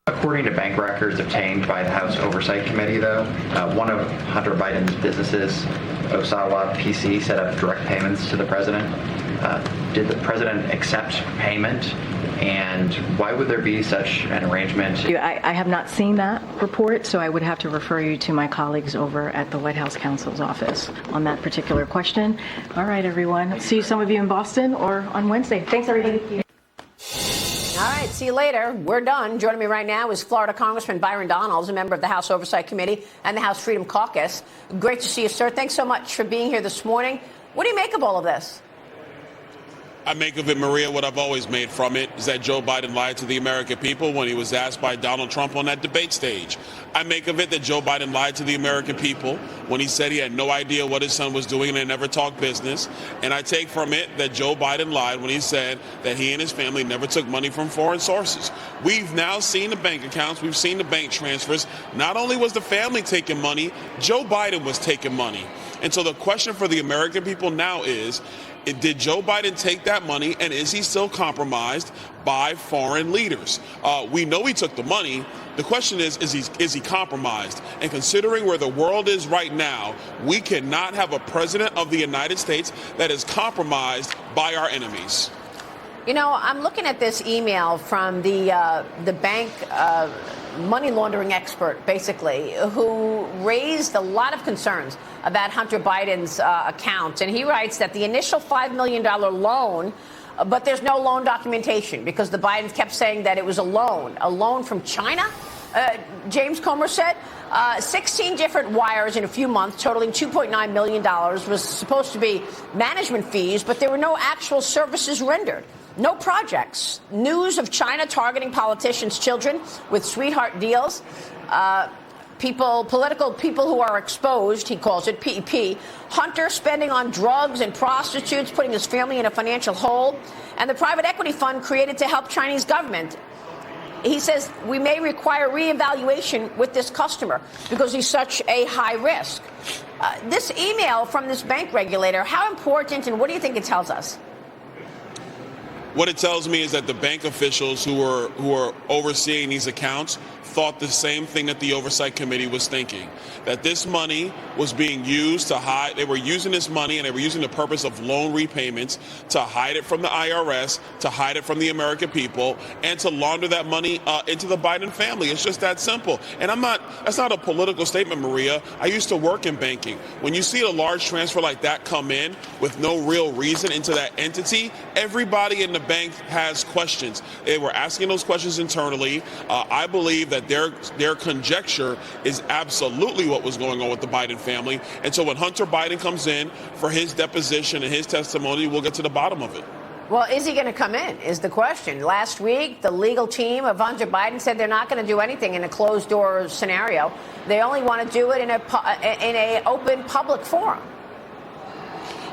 According to bank records obtained by the House Oversight Committee, though, one of Hunter Biden's businesses, Osawa PC, set up direct payments to the president. Did the president accept payment? And why would there be such an arrangement? I have not seen that report, so I would have to refer you to my colleagues over at the White House counsel's office on that particular question. All right, everyone. See some of you in Boston or on Wednesday. Thanks, everybody. All right, see you later. We're done. Joining me right now is Florida Congressman Byron Donalds, a member of the House Oversight Committee and the House Freedom Caucus. Great to see you, sir. Thanks so much for being here this morning. What do you make of all of this? I make of it, Maria, what I've always made from it is that Joe Biden lied to the American people when he was asked by Donald Trump on that debate stage. I make of it that Joe Biden lied to the American people when he said he had no idea what his son was doing and they never talked business. And I take from it that Joe Biden lied when he said that he and his family never took money from foreign sources. We've now seen the bank accounts. We've seen the bank transfers. Not only was the family taking money, Joe Biden was taking money. And so the question for the American people now is, did Joe Biden take that money, and is he still compromised by foreign leaders? We know he took the money. The question is he compromised? And considering where the world is right now, we cannot have a president of the United States that is compromised by our enemies. You know, I'm looking at this email from the bank money laundering expert, basically, who raised a lot of concerns about Hunter Biden's account. And he writes that the initial $5 million loan, but there's no loan documentation because the Bidens kept saying that it was a loan from China. James Comer said 16 different wires in a few months totaling $2.9 million was supposed to be management fees, but there were no actual services rendered. No projects. News of China targeting politicians' children with sweetheart deals. Political people who are exposed, he calls it PEP. Hunter spending on drugs and prostitutes, putting his family in a financial hole. And the private equity fund created to help Chinese government. He says we may require reevaluation with this customer because he's such a high risk. This email from this bank regulator, how important and what do you think it tells us? What it tells me is that the bank officials who are overseeing these accounts thought the same thing that the Oversight Committee was thinking, that this money was being used to hide. They were using this money and they were using the purpose of loan repayments to hide it from the IRS, to hide it from the American people, and to launder that money into the Biden family. It's just that simple. And that's not a political statement, Maria. I used to work in banking. When you see a large transfer like that come in with no real reason into that entity, everybody in the bank has questions. They were asking those questions internally. I believe that their conjecture is absolutely what was going on with the Biden family. And so when Hunter Biden comes in for his deposition and his testimony, we'll get to the bottom of it. Well, is he going to come in is the question. Last week, the legal team of Hunter Biden said they're not going to do anything in a closed-door scenario. They only want to do it in a open public forum.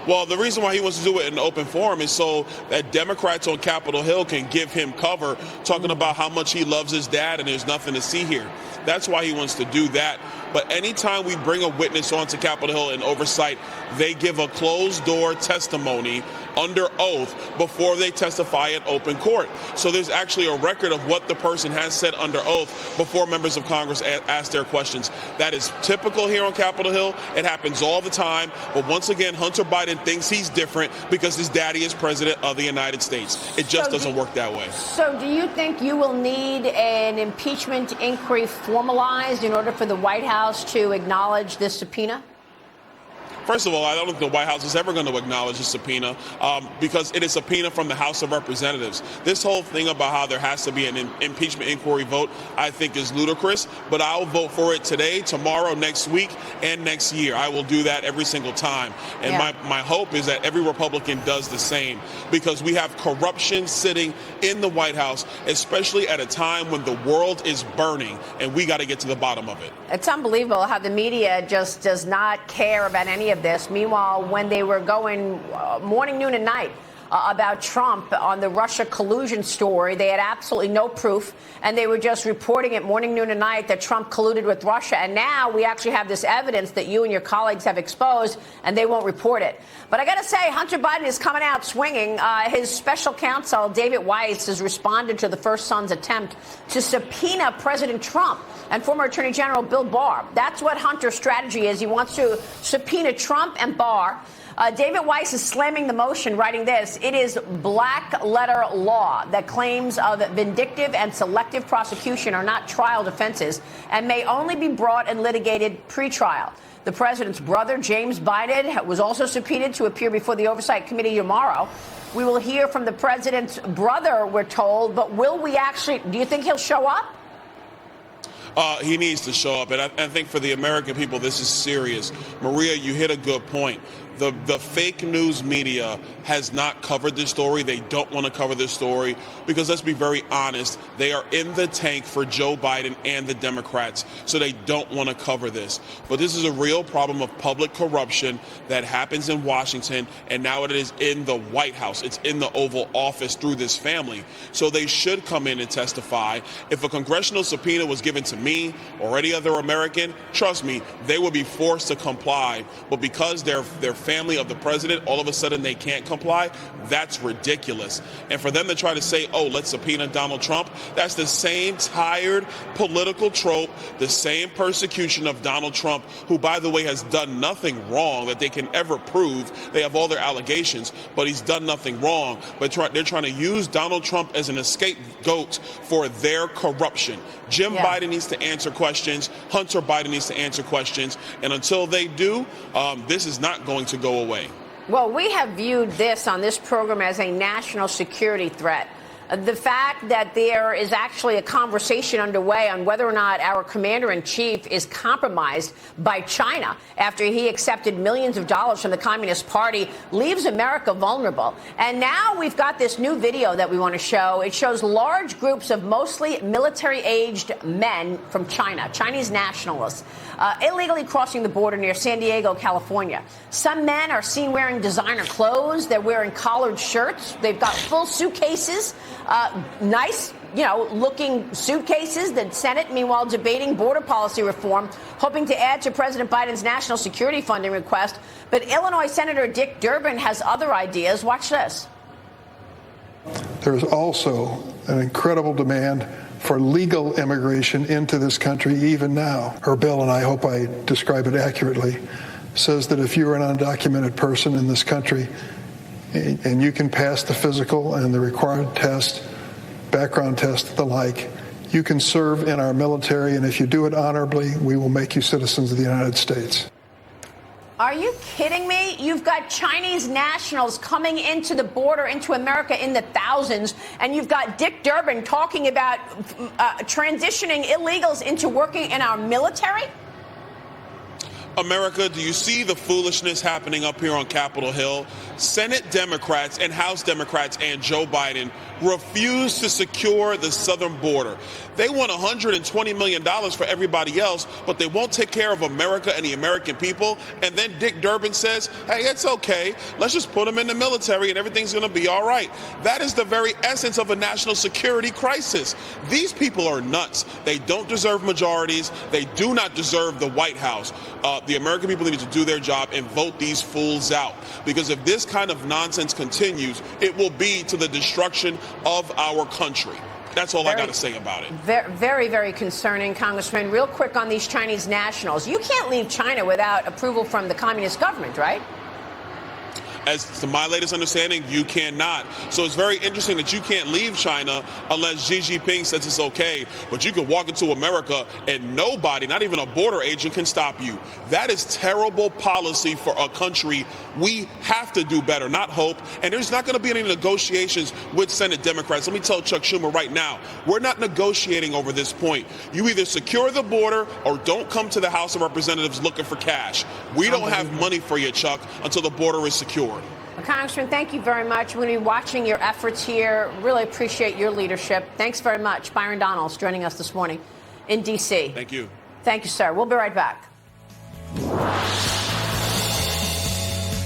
Well, the reason why he wants to do it in an open forum is so that Democrats on Capitol Hill can give him cover, talking about how much he loves his dad and there's nothing to see here. That's why he wants to do that. But anytime we bring a witness onto Capitol Hill in oversight, they give a closed-door testimony under oath before they testify in open court. So there's actually a record of what the person has said under oath before members of Congress ask their questions. That is typical here on Capitol Hill. It happens all the time. But once again, Hunter Biden thinks he's different because his daddy is president of the United States. It just doesn't work that way. So do you think you will need an impeachment inquiry formalized in order for the White House to acknowledge this subpoena? First of all, I don't think the White House is ever going to acknowledge a subpoena because it is a subpoena from the House of Representatives. This whole thing about how there has to be an impeachment inquiry vote, I think is ludicrous, but I'll vote for it today, tomorrow, next week, and next year. I will do that every single time. And my hope is that every Republican does the same because we have corruption sitting in the White House, especially at a time when the world is burning, and we got to get to the bottom of it. It's unbelievable how the media just does not care about any of this. Meanwhile, when they were going morning, noon, and night about Trump on the Russia collusion story. They had absolutely no proof, and they were just reporting it morning, noon, and night that Trump colluded with Russia. And now we actually have this evidence that you and your colleagues have exposed, and they won't report it. But I got to say, Hunter Biden is coming out swinging. His special counsel, David Weiss, has responded to the First Son's attempt to subpoena President Trump and former Attorney General Bill Barr. That's what Hunter's strategy is. He wants to subpoena Trump and Barr. David Weiss is slamming the motion, writing this: it is black letter law that claims of vindictive and selective prosecution are not trial defenses and may only be brought and litigated pre-trial. The president's brother, James Biden, was also subpoenaed to appear before the Oversight Committee tomorrow. We will hear from the president's brother, we're told, but will we actually, do you think he'll show up? He needs to show up, and I think for the American people, this is serious. Maria, you hit a good point. The fake news media has not covered this story. They don't want to cover this story because, let's be very honest, they are in the tank for Joe Biden and the Democrats, so they don't want to cover this. But this is a real problem of public corruption that happens in Washington, and now it is in the White House. It's in the Oval Office through this family. So they should come in and testify. If a congressional subpoena was given to me or any other American, trust me, they would be forced to comply. But because they're family of the president, all of a sudden they can't comply. That's ridiculous. And for them to try to say, oh, let's subpoena Donald Trump, that's the same tired political trope, the same persecution of Donald Trump, who, by the way, has done nothing wrong that they can ever prove. They have all their allegations, but he's done nothing wrong. But they're trying to use Donald Trump as an scapegoat for their corruption. Jim Biden needs to answer questions. Hunter Biden needs to answer questions. And until they do, this is not going to go away. Well, we have viewed this on this program as a national security threat. The fact that there is actually a conversation underway on whether or not our commander-in-chief is compromised by China after he accepted millions of dollars from the Communist Party leaves America vulnerable. And now we've got this new video that we want to show. It shows large groups of mostly military-aged men from China, Chinese nationalists, illegally crossing the border near San Diego, California. Some men are seen wearing designer clothes. They're wearing collared shirts. They've got full suitcases. Nice, looking suitcases. The Senate, meanwhile, debating border policy reform, hoping to add to President Biden's national security funding request. But Illinois Senator Dick Durbin has other ideas. Watch this. There's also an incredible demand for legal immigration into this country even now. Her bill, and I hope I describe it accurately, says that if you're an undocumented person in this country and you can pass the physical and the required test, background test, the like, you can serve in our military, and if you do it honorably, we will make you citizens of the United States. Are you kidding me? You've got Chinese nationals coming into the border, into America in the thousands, and you've got Dick Durbin talking about transitioning illegals into working in our military? America, do you see the foolishness happening up here on Capitol Hill? Senate Democrats and House Democrats and Joe Biden refuse to secure the southern border. They want $120 million for everybody else, but they won't take care of America and the American people. And then Dick Durbin says, hey, it's okay. Let's just put them in the military and everything's going to be all right. That is the very essence of a national security crisis. These people are nuts. They don't deserve majorities. They do not deserve the White House. The American people need to do their job and vote these fools out. Because if this kind of nonsense continues, it will be to the destruction of our country. That's all I got to say about it. Very, very concerning, Congressman. Real quick on these Chinese nationals. You can't leave China without approval from the communist government, right? As to my latest understanding, you cannot. So it's very interesting that you can't leave China unless Xi Jinping says it's okay. But you can walk into America and nobody, not even a border agent, can stop you. That is terrible policy for a country. We have to do better, not hope. And there's not going to be any negotiations with Senate Democrats. Let me tell Chuck Schumer right now, we're not negotiating over this point. You either secure the border or don't come to the House of Representatives looking for cash. We don't have money for you, Chuck, until the border is secured. Well, Congressman, thank you very much. We're going to be watching your efforts here. Really appreciate your leadership. Thanks very much. Byron Donalds joining us this morning in D.C. Thank you. Thank you, sir. We'll be right back.